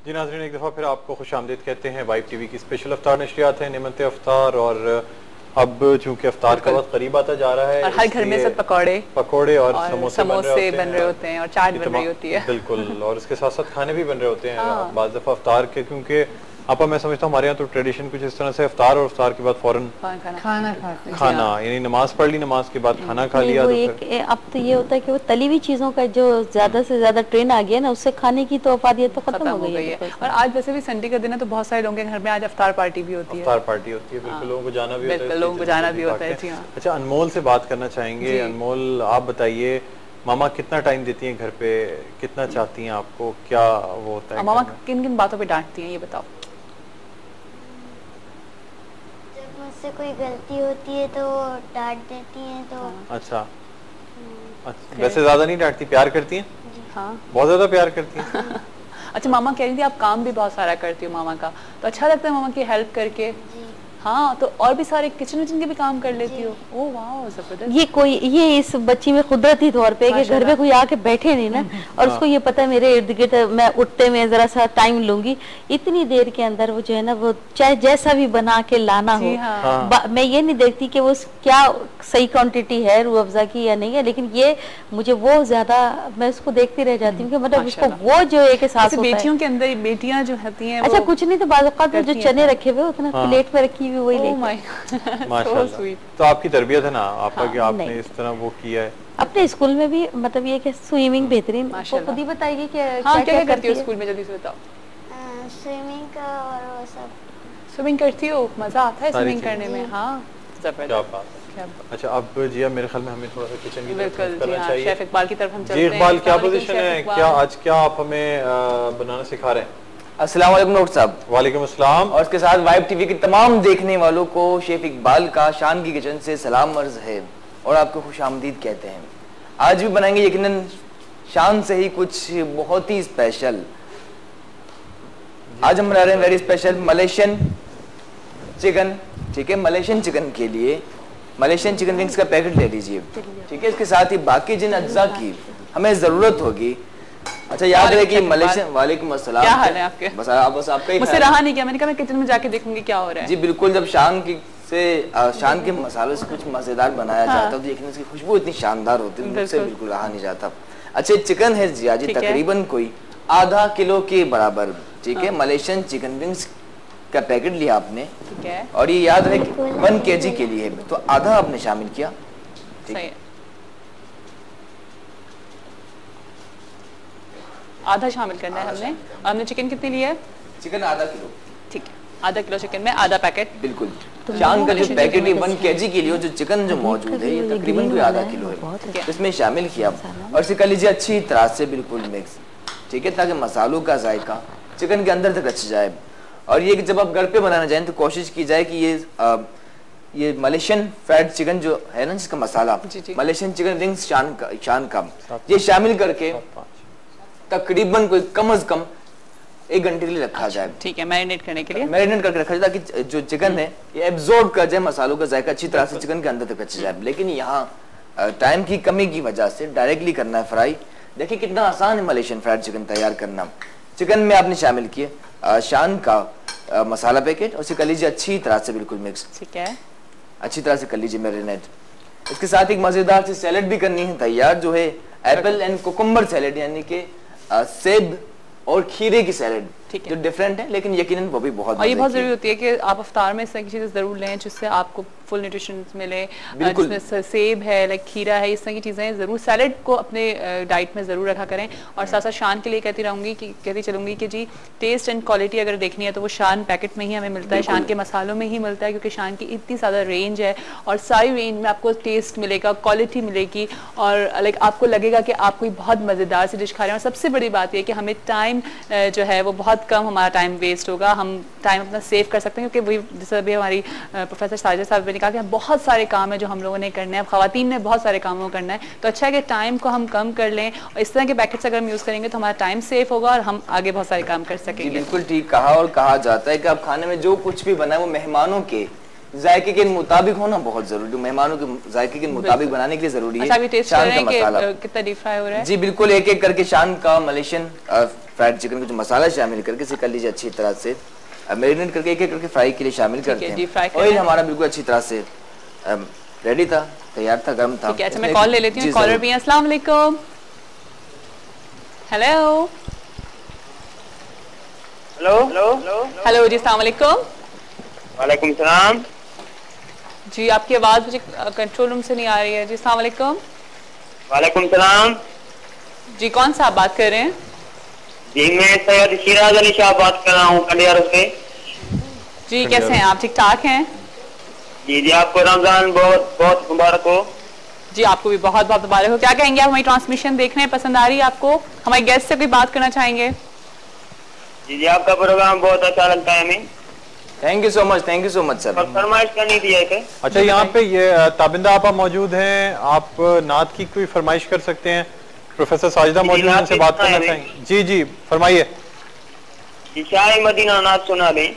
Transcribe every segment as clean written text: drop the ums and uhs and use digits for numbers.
जी नाज़रीन, एक दफ़ा फिर आपको खुशामदीद कहते हैं। वाइब टीवी की स्पेशल अफ्तार नशरियात है नेमत अफ्तार, और अब चूंकि अफ्तार का वक्त करीब आता जा रहा है और हर घर में सब पकौड़े और समोसे बन रहे होते हैं और चाट बन रही होती है। बिल्कुल, और इसके साथ साथ खाने भी बन रहे होते हैं बाज़ दफ़ा अफ्तार के, क्योंकि आपा मैं समझता हूँ हमारे यहाँ तो ट्रेडिशन कुछ इस तरह से अफ्तार और अफ्तार के बाद फौरन खाना यानी नमाज पढ़ ली, नमाज के बाद खाना खा लिया। अब तो ये होता है कि वो तली हुई चीजों का जो ज्यादा से ज्यादा ट्रेंड आ गया ना, उससे खाने की तो अफादियत तो खत्म हो गई है। और आज वैसे भी संडे का दिन है तो बहुत सारे लोगों के घर में आज अफ्तार पार्टी भी होती है। अफ्तार पार्टी होती है, बिल्कुल, लोगों को जाना भी होता है, लोगों को जाना भी होता है। जी हाँ। अच्छा, अनमोल से बात करना चाहेंगे। अनमोल, आप बताइए, मामा कितना टाइम देती हैं घर पे, कितना चाहती हैं आपको, क्या वो होता है? मामा किन किन बातों पे डांटती हैं ये बताओ। जब मुझसे कोई गलती होती है तो डांट देती हैं तो। अच्छा, वैसे ज्यादा नहीं डांटती, प्यार करती हैं? हाँ, बहुत ज्यादा प्यार करती हैं। अच्छा, मामा कह रही थी आप काम भी बहुत सारा करती हो मामा का, तो अच्छा लगता है मामा की हेल्प करके? हाँ, तो और भी सारे किचन विचन के भी काम कर लेती हो? ओह वाह, जबरदस्त। ये इस बच्ची में कुदरती तौर पे कि घर में कोई आके बैठे नहीं ना, और उसको ये पता है मेरे इर्द गिर्द मैं उठते में जरा सा टाइम लूंगी, इतनी देर के अंदर वो जो है ना, वो चाहे जैसा भी बना के लाना हो। मैं ये नहीं देखती कि वो क्या सही क्वांटिटी है रूह अफ़ज़ा की या नहीं है, लेकिन ये मुझे वो ज्यादा मैं उसको देखती रह जाती हूँ कि मतलब उसको वो जो एक एहसास होता है। बेटियों के अंदर बेटियां जो होती हैं, अच्छा कुछ नहीं तो बाज़ औक़ात जो चने रखे हुए उतना प्लेट में रखी हुई वही माशाल्लाह। तो आपकी तरबियत है ना आपका कि आपने इस तरह वो किया है। अपने स्कूल में भी मतलब ये कि स्विमिंग बेहतरीन, खुद ही बताइए कि क्या करती हो स्कूल में, जल्दी से बताओ। स्विमिंग का और वो सब। स्विमिंग करती हो? मजा आता है स्विमिंग करने में? हाँ, जबरदस्त। अच्छा, अब जिया मेरे ख्याल में हमें थोड़ा सा किचन की तरफ करना चाहिए। शेफ इकबाल की तरफ हम चलते हैं। जी इकबाल, क्या पोजीशन है, क्या आज क्या आप हमें बनाना सिखा रहे हैं? अस्सलाम वालेकुम डॉक्टर साहब। वालेकुम अस्सलाम। और इसके साथ वाइब टीवी के तमाम देखने वालों को शेफ इकबाल का शान की किचन से सलाम अर्ज है और आपको खुशामदीद कहते हैं। आज भी बनाएंगे यकीनन शान से ही कुछ बहुत ही स्पेशल। आज हम बना रहे हैं वेरी स्पेशल मलेशियन चिकन। ठीक है, मलेशियन चिकन के लिए मलेशियन चिकन विंग्स का पैकेट ले लीजिए। ठीक है, इसके साथ ही बाकी जिन अज्जा की हमें जरूरत होगी। अच्छा, याद रहे कि मलेशियन। वालेकुम अस्सलाम, क्या हाल है आपके? बस आपका ही मुझसे रहा नहीं किया, मैंने कहा मैं किचन में जाके देखूंगी क्या हो रहा है। जी बिल्कुल, जब शान के मसालों से कुछ मजेदार बनाया जाता है तो यकीनन इसकी खुशबू इतनी शानदार होती है, मुझसे बिल्कुल रहा नहीं जाता। अच्छा, चिकन है जिया जी तकरीबन कोई आधा किलो के बराबर। ठीक है, मलेशियन चिकन विंग्स का पैकेट लिया आपने। ठीक है, और ये याद रहे 1 kg के लिए है तो आधा आपने शामिल किया। ठीक है, आधा शामिल करना है हमने। और हमने चिकन कितनी लिया है? चिकन आधा किलो। ठीक है, आधा किलो चिकन में आधा पैकेट। बिल्कुल, शान का जो पैकेट है 1 kg के लिए जो चिकन जो मौजूद है ये तकरीबन कोई आधा किलो है, इसमें शामिल किया और इसे कर लीजिए अच्छी तरह से बिल्कुल मिक्स। ठीक है, ताकि मसालों का जायका चिकन के अंदर तक रच जाए। और ये कि जब आप घर पे बनाना चाहें तो कोशिश की जाए कि ये मलेशियन फ्राइड चिकन जो है ना, जिसका मसाला मलेशियन चिकन विंग्स शान का ये शामिल करके तकरीबन कोई कम अज कम 1 घंटे के लिए रखा जाए। ठीक है, मैरिनेट करने के लिए मैरिनेट करके रखा जाए ताकि जो चिकन है ये एब्जॉर्ब कर जाए, मसालों का जायका अच्छी तरह से चिकन के अंदर तक रच जाए। लेकिन यहाँ टाइम की कमी की वजह से डायरेक्टली करना है फ्राई। देखिए कितना आसान है मलेशियन फ्राइड चिकन तैयार करना। चिकन में आपने शामिल किए शान का मसाला पैकेट और इसे कर लीजिए अच्छी तरह से बिल्कुल मिक्स। ठीक है, अच्छी तरह से कर लीजिए मैरिनेट। इसके साथ एक मजेदार सी सैलेड भी करनी है तैयार, जो है एप्पल एंड कुकुम्बर सैलेड, यानी कि सेब और खीरे की सैलेड, जो डिफरेंट है लेकिन यकीनन वो भी बहुत और ये बहुत जरूरी होती है कि आप अफ्तार में इस तरह की चीजें जरूर लें जिससे आपको फुल न्यूट्रिशन मिले। जिसमें सेब है, लाइक खीरा है, इस तरह की चीजें जरूर सैलेड को अपने डाइट में जरूर रखा करें। और साथ साथ शान के लिए कहती चलूंगी कि जी टेस्ट एंड क्वालिटी अगर देखनी है तो वो शान पैकेट में ही हमें मिलता है, शान के मसालों में ही मिलता है, क्योंकि शान की इतनी ज्यादा रेंज है और सारी रेंज में आपको टेस्ट मिलेगा, क्वालिटी मिलेगी और लाइक आपको लगेगा कि आप कोई बहुत मजेदार सी डिश खा रहे हैं। और सबसे बड़ी बात यह कि हमें टाइम जो है वो बहुत कम, हमारा टाइम वेस्ट होगा, हम टाइम अपना सेव कर सकते हैं, क्योंकि वही जैसे अभी हमारी प्रोफेसर साजिद साहब ने कहा कि बहुत सारे काम है जो हम लोगों ने करने हैं, ख़वातीन ने बहुत सारे कामों को करना है, तो अच्छा है कि टाइम को हम कम कर लें और इस तरह के पैकेट्स अगर हम यूज़ करेंगे तो हमारा टाइम सेफ होगा और हम आगे बहुत सारे काम कर सकेंगे। बिल्कुल ठीक कहा। और कहा जाता है कि आप खाने में जो कुछ भी बनाए वो मेहमानों के जायके के मुताबिक होना बहुत जरूरी है, मेहमानों के जायके के मुताबिक बनाने के लिए जरूरी है। अच्छा, अभी टेस्ट कर रहे हैं कि कितना डीप फ्राई हो रहा है? जी बिल्कुल, एक एक करके शान का मलेशियन फ्राइड चिकन का जो मसाला शामिल करके इसे कर लीजिए अच्छी तरह से, मैरिनेट करके एक एक करके फ्राई के लिए शामिल करते हैं। ऑयल हमारा बिल्कुल अच्छी तरह से रेडी था, तैयार था, गर्म था। अच्छा मैं कॉल ले लेती हूँ, कॉलर भी है। अस्सलाम वालेकुम। हेलो हेलो जी, अस्सलाम वालेकुम। वालेकुम सलाम जी, आपकी आवाज मुझे कंट्रोल रूम से नहीं आ रही है जी। अस्सलाम वालेकुम। वालेकुम सलाम जी, कौन सा आप बात कर रहे हैं? जी मैं सैयद शिराज अली शाह बात कर रहा हूँ कलियारों से। जी कैसे हैं आप, ठीक ठाक हैं? जी जी, आपको रमजान बहुत बहुत मुबारक हो। जी आपको भी बहुत बहुत मुबारक हो। क्या कहेंगे आप, हमारी ट्रांसमिशन देख रहे हैं, पसंद आ रही है आपको? हमारे गेस्ट से कोई बात करना चाहेंगे? जी जी, आपका प्रोग्राम बहुत अच्छा लगता है हमें। Thank you so much sir. और फरमाइश करनी थी एक। अच्छा, यहाँ पे ये ताबिंदा आपा मौजूद हैं, आप नात की कोई फरमाइश कर सकते हैं। प्रोफेसर साजिदा मौजूद हैं, उनसे बात करना चाहेंगे। जी जी फरमाइए। शाही मदीना नात सुना दें।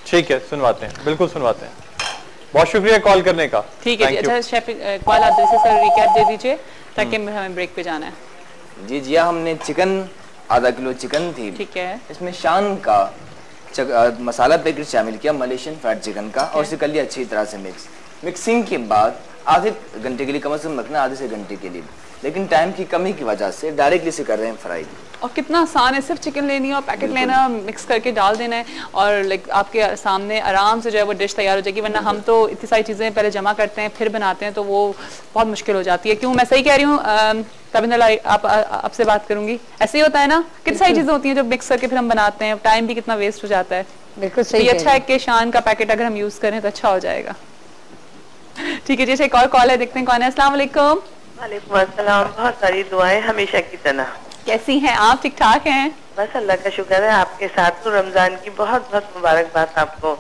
ठीक है, सुनवाते हैं, बिल्कुल सुनवाते हैं। बहुत शुक्रिया कॉल करने का। ठीक है जी। अच्छा शेफ कॉल आप जैसे सर रिकैप दे दीजिए ताकि हमें ब्रेक पे जाना है। जी जी, हमने चिकन आधा किलो चिकन थी, ठीक है, इसमें शान का मसाला पैकेट शामिल किया मलेशियन फ्राइड चिकन का, और इसे कर लिया अच्छी तरह से मिक्सिंग के बाद आधे घंटे के लिए, कम से कम रखना आधे से घंटे के लिए, लेकिन टाइम की कमी की वजह से डायरेक्टली इसे कर रहे हैं फ्राई। और कितना आसान है, सिर्फ चिकन लेनी है और पैकेट लेना, मिक्स करके डाल देना है और लाइक आपके सामने आराम से जो है वो डिश तैयार हो जाएगी। वरना हम तो इतनी सारी चीज़ें पहले जमा करते हैं फिर बनाते हैं तो वो बहुत मुश्किल हो जाती है। क्यों, मैं सही कह रही हूँ तबिंदा, आप आपसे बात करूंगी, ऐसे ही होता है ना? कितनी सारी चीज़ें होती हैं जो मिक्स करके फिर हम बनाते हैं, टाइम भी कितना वेस्ट हो जाता है। बिल्कुल सही। ये अच्छा है कि शान का पैकेट अगर हम यूज़ करें तो अच्छा हो जाएगा। ठीक है जी, एक और कॉल है, देखते हैं कौन है। अस्सलाम वालेकुम। वालेकुम अस्सलाम। बहुत सारी दुआएं हमेशा की तरह। कैसी हैं आप, ठीक ठाक हैं? बस अल्लाह का शुक्र है। आपके साथ तो रमजान की बहुत बहुत मुबारकबाद आपको।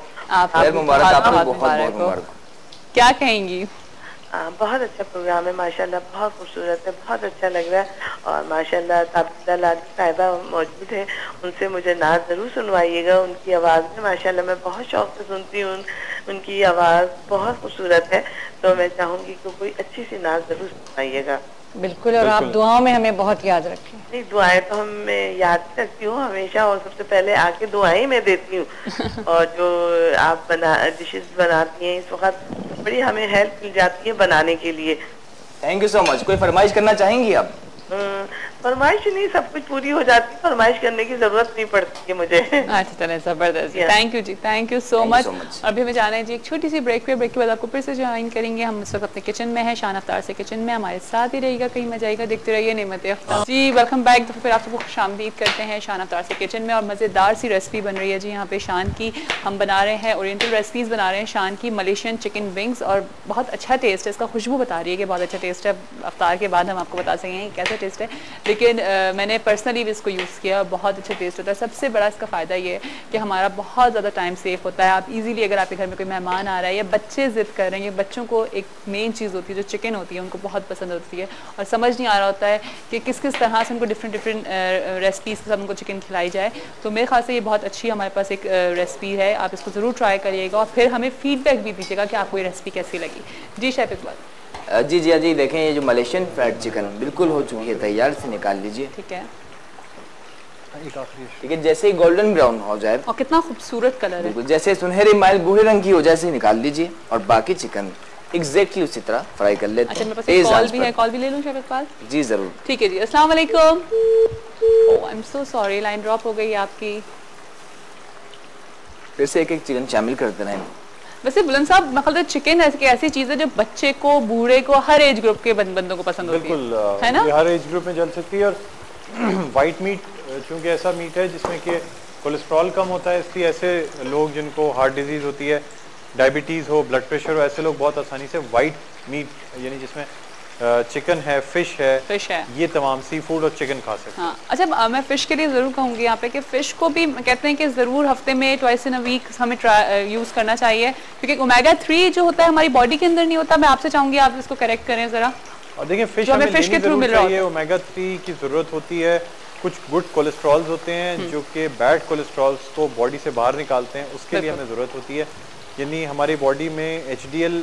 मुबारक। क्या कहेंगी? बहुत अच्छा प्रोग्राम है माशाल्लाह, बहुत खूबसूरत है, बहुत अच्छा लग रहा है। और माशाल्लाह ताबिदा लाडी साहिबा मौजूद है, उनसे मुझे नात जरूर सुनवाइएगा। उनकी आवाज़ में माशाल्लाह मैं बहुत शौक से सुनती हूँ, उनकी आवाज़ बहुत खूबसूरत है। तो मैं चाहूँगी कि कोई अच्छी सी नात जरूर सुनवाइएगा। बिल्कुल, और आप दुआओं में हमें बहुत याद रखें। नहीं, दुआएं तो मैं याद रखती हूँ हमेशा, और सबसे पहले आके दुआएं मैं देती हूँ। और जो आप डिशेस बनाती हैं इस वक्त बड़ी हमें हेल्प मिल जाती है बनाने के लिए। Thank you so much. कोई फरमाइश करना चाहेंगी आप? फरमाइश नहीं, सब कुछ पूरी हो जाती है, फरमाइश करने की जरूरत नहीं पड़ती है मुझे। अच्छी तरह, जबरदस्त। Thank you ji, thank you so much. अभी हमें जाना है जी एक छोटी सी ब्रेक पे, ब्रेक के बाद आपको फिर से ज्वाइन करेंगे। हम इस वक्त अपने किचन में है, शान अफ्तार से किचन में, हमारे साथ ही रहिएगा, कहीं मत जाइएगा, देखते रहिए नेमत अफ्तार। जी वेलकम बैक। तो फिर आप सबको खुशामदीद करते हैं शान अफ्तार से किचन में, और मज़ेदार सी रेसिपी बन रही है जी यहाँ पे शान की। हम बना रहे हैं ओरिएंटल रेसिपीज़ बना रहे हैं शान की, मलेशियन चिकन विंग्स, और बहुत अच्छा टेस्ट है इसका। खुशबू बता रही है कि बहुत अच्छा टेस्ट है। अफ्तार के बाद हम आपको बता सकेंगे कैसा टेस्ट है, लेकिन मैंने पर्सनली भी इसको यूज़ किया, बहुत अच्छा टेस्ट होता है। सबसे बड़ा इसका फ़ायदा ये है कि हमारा बहुत ज़्यादा टाइम सेव होता है। आप इजीली, अगर आपके घर में कोई मेहमान आ रहा है या बच्चे ज़िद कर रहे हैं, बच्चों को एक मेन चीज़ होती है जो चिकन होती है, उनको बहुत पसंद होती है, और समझ नहीं आ रहा होता है कि किस किस तरह से उनको डिफरेंट रेसिपीज़ के साथ उनको चिकन खिलाई जाए। तो मेरे ख्याल से ये बहुत अच्छी हमारे पास एक रेसिपी है, आप इसको ज़रूर ट्राई करिएगा और फिर हमें फीडबैक भी दीजिएगा कि आपको ये रेसिपी कैसी लगी। जी शेफ इकबाल। जी जी जी, देखें ये जो मलेशियन फ्राइड चिकन बिल्कुल हो चुकी है तैयार, से निकाल लीजिए। ठीक है, ठीक है, जैसे ही गोल्डन ब्राउन हो जाए, और कितना खूबसूरत कलर है, जैसे सुनहरी माइल भूरे रंग की हो जाए, से निकाल लीजिए, और बाकी चिकन एग्जैक्टली उसी तरह फ्राई कर लेते हैं। अच्छा, मेरे पास एक कॉल भी है, कॉल भी ले लूं शेफ इकबाल? जी जरूर। ठीक है जी, अस्सलाम वालेकुम। Oh I am so sorry, line drop हो गई आपकी। फिर से एक एक चिकन शामिल करते रहें। वैसे बुलंद साहब, मतलब चिकन ऐसी चीज है जो बच्चे को, बूढ़े को, हर एज ग्रुप के बंदों को पसंद होती है ना? हर एज ग्रुप में चल सकती है। और वाइट मीट चूंकि ऐसा मीट है जिसमें कि कोलेस्ट्रॉल कम होता है, इसलिए ऐसे लोग जिनको हार्ट डिजीज होती है, डायबिटीज हो, ब्लड प्रेशर हो, ऐसे लोग बहुत आसानी से वाइट मीट यानी जिसमें चिकन है, फिश है, ये तमाम सी फूड और चिकन खा सकते हैं। हाँ, अच्छा मैं फिश के लिए ज़रूर कहूँगी यहाँ पे कि फ़िश को भी कहते हैं कि ज़रूर हफ्ते में ट्वाइस इन अ वीक हमें यूज़ करना चाहिए, क्योंकि ओमेगा 3 जो होता है हमारी बॉडी के अंदर नहीं होता। मैं आपसे चाहूँगी आप इसको करेक्ट करें ज़रा। और देखिए फिश हमें फिश के थ्रू मिल रहा है, ओमेगा 3 की ज़रूरत होती है। कुछ गुड कोलेस्ट्रॉल्स होते हैं जो कि बैड कोलेस्ट्रॉल्स को बॉडी से बाहर निकालते हैं, उसके लिए हमें ज़रूरत होती है। यानी हमारी बॉडी में HDL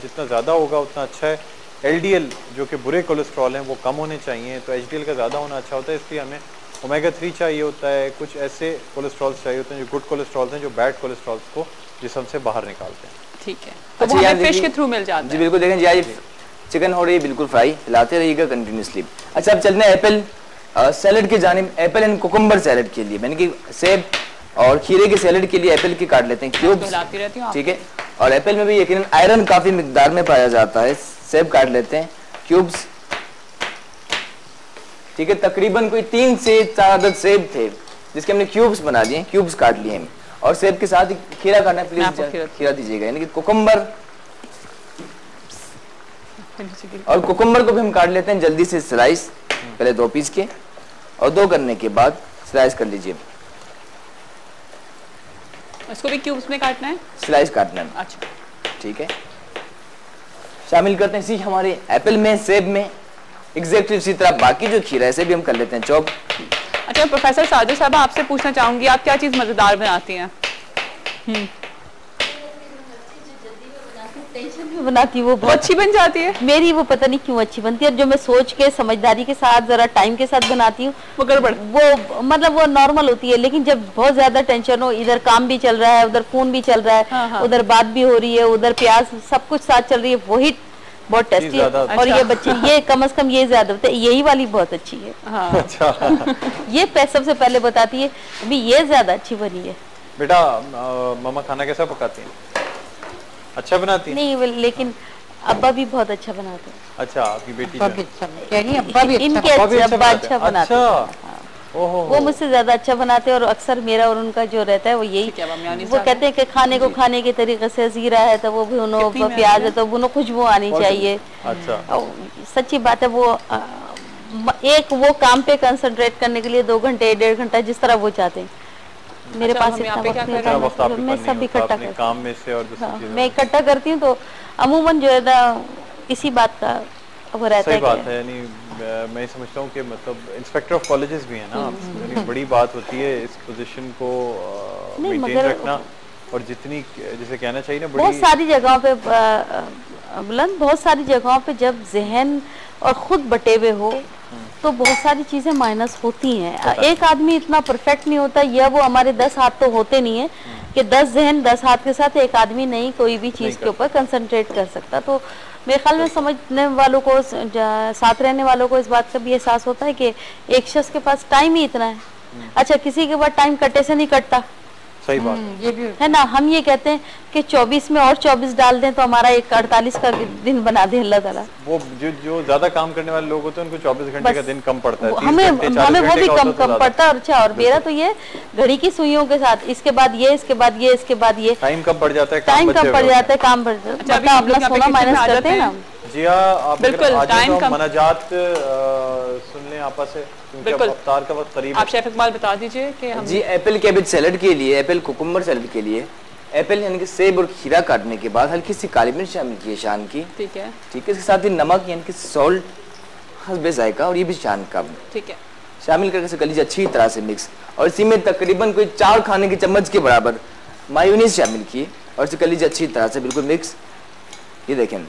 जितना ज़्यादा होगा उतना अच्छा है। LDL जो कि बुरे कोलेस्ट्रॉल हैं वो कम होने चाहिए, तो HDL का ज़्यादा होना अच्छा होता है, इसलिए हमें ओमेगा 3 चाहिए होता है, कुछ ऐसे कोलेस्ट्रॉल चाहिए होते हैं जो गुड कोलेस्ट्रॉल हैं, जो बैड कोलेस्ट्रॉल को जिस्म से बाहर निकालते हैं। ठीक है, तो वो हमें फिश के थ्रू मिल जाता है। जी बिल्कुल, देखें जी आज चिकन हो रही है बिल्कुल फ्राई, हिलाते रहिएगा कंटिन्यूसली। अच्छा अब चलते हैं एप्पल सैलेड की जानिब। एप्पल एंड कुकुम्बर सैलेड के लिए मैंने कि सेब और खीरे के सैलेड के लिए एप्पल की काट लेते हैं क्यूब्स, ठीक है। और एप्पल में भी यकीनन आयरन काफी मिकदार में पाया जाता है। सेब काट लेते हैं क्यूब्स, ठीक है। तकरीबन कोई 3 से 4 अदद सेब थे जिसके हमने क्यूब्स बना दिए, क्यूब्स काट लिए हैं। और सेब के साथ ही खीरा काटना, प्लीज खीरा दीजिएगा, यानी कि कुकुम्बर। और कुकुम्बर को भी हम काट लेते हैं जल्दी से स्लाइस, पहले 2 पीस के और 2 करने के बाद स्लाइस कर लीजिए। इसको भी क्यूब्स में काटना है, स्लाइस काटना है। अच्छा ठीक है, शामिल करते हैं इसी हमारे एप्पल में, सेब में, एग्जैक्टली इसी तरह बाकी जो खीरा है इसे भी हम कर लेते हैं चॉप। अच्छा प्रोफेसर साजिद साहब, आपसे पूछना चाहूंगी आप क्या चीज मजेदार बनाती हैं? टेंशन में बनाती वो बहुत अच्छी बन जाती है मेरी, वो पता नहीं क्यों अच्छी बनती है। जो मैं सोच के समझदारी के साथ जरा टाइम के साथ बनाती हूँ वो गड़बड़, वो मतलब वो नॉर्मल होती है। लेकिन जब बहुत ज्यादा टेंशन हो, इधर काम भी चल रहा है, उधर फोन भी चल रहा है, हाँ। उधर बात भी हो रही है, उधर प्याज सब कुछ साथ चल रही है, वही बहुत टेस्टी है। और ये बच्चे ये कम से कम ये ज्यादा होते हैं, यही वाली बहुत अच्छी है। हाँ। अच्छा। ये सबसे पहले बताती है अभी ये ज्यादा अच्छी बनी है। बेटा मामा खाना कैसा पकाती हैं? अच्छा बनाती है? नहीं, लेकिन अब्बा भी बहुत अच्छा बनाते हैं। अच्छा, आपकी बेटी अब्बा भी इनके अब्बा अच्छा बनाते हैं। वो मुझसे ज्यादा अच्छा बनाते हैं। और अक्सर मेरा और उनका जो रहता है वो यही, वो कहते हैं कि खाने को खाने के तरीके से जीरा है तो वो भी उन्होंने प्याज है तो वो खुशबू आनी चाहिए। अच्छा, सच्ची बात है। वो एक वो काम पे कंसंट्रेट करने के लिए 2 घंटे 1.5 घंटा जिस तरह वो चाहते हैं। मेरे पास इतना वक्त नहीं होता, मैं सब इकट्ठा करती काम में से और मैं इकट्ठा करती हूँ तो अमूमन जो है ना इसी बात का वो रहता है। सही बात है, यानी मैं समझता हूँ कि मतलब इंस्पेक्टर ऑफ कॉलेजेस भी है ना, यानी बड़ी बात होती है इस पोजीशन को मेंटेन रखना। और जितनी जैसे कहना चाहिए ना, बहुत सारी जगहों पे बुलंद, बहुत सारी जगहों पे जब जहन और खुद बटे हुए हो तो बहुत सारी चीजें माइनस होती हैं। एक आदमी इतना परफेक्ट नहीं होता, या वो हमारे 10 हाथ तो होते नहीं है कि 10 जहन 10 हाथ के साथ एक आदमी नहीं कोई भी चीज के ऊपर कंसंट्रेट कर सकता। तो मेरे ख्याल में समझने वालों को, साथ रहने वालों को इस बात का भी एहसास होता है कि एक शख्स के पास टाइम ही इतना है। अच्छा, किसी के पास टाइम कटे से नहीं कटता। सही बात ये भी है ना। हम ये कहते हैं कि 24 में और 24 डाल दें तो हमारा एक 48 का दिन बना दे अल्लाह ताला। वो जो ज्यादा काम करने वाले लोग होते हैं उनको 24 घंटे का दिन कम पड़ता है, हमें वो भी कम पड़ता है। अच्छा, और मेरा तो ये घड़ी की सुइयों के साथ इसके बाद ये, इसके बाद ये, इसके बाद ये, टाइम कम पड़ जाता है, टाइम कम पड़ जाता है, काम बढ़ जाता है, अपना सोना माइनस करते हैं ना। जी हाँ, बिल्कुल टाइम कम। मनाजात सुन लें आपस से, क्योंकि इफ्तार का वक्त करीब है। आप शेफ इकबाल बता दीजिए कि हम जी एप्पल कैबेज सैलेड के लिए, एप्पल कुकुम्बर सैलेड के लिए एप्पल यानी कि सेब और खीरा काटने के बाद हल्की सी काली मिर्च शामिल की है शान की, ठीक है। इसके साथ ही नमक यानी कि सॉल्ट हस्बे जायका और ये भी शान का, ठीक है, शामिल करके कर लीजिए अच्छी तरह से मिक्स। और इसी में तकरीबन कोई 4 खाने के चम्मच के बराबर मायोनीज शामिल की और इसे कर लीजिए अच्छी तरह से बिल्कुल मिक्स। ये देखें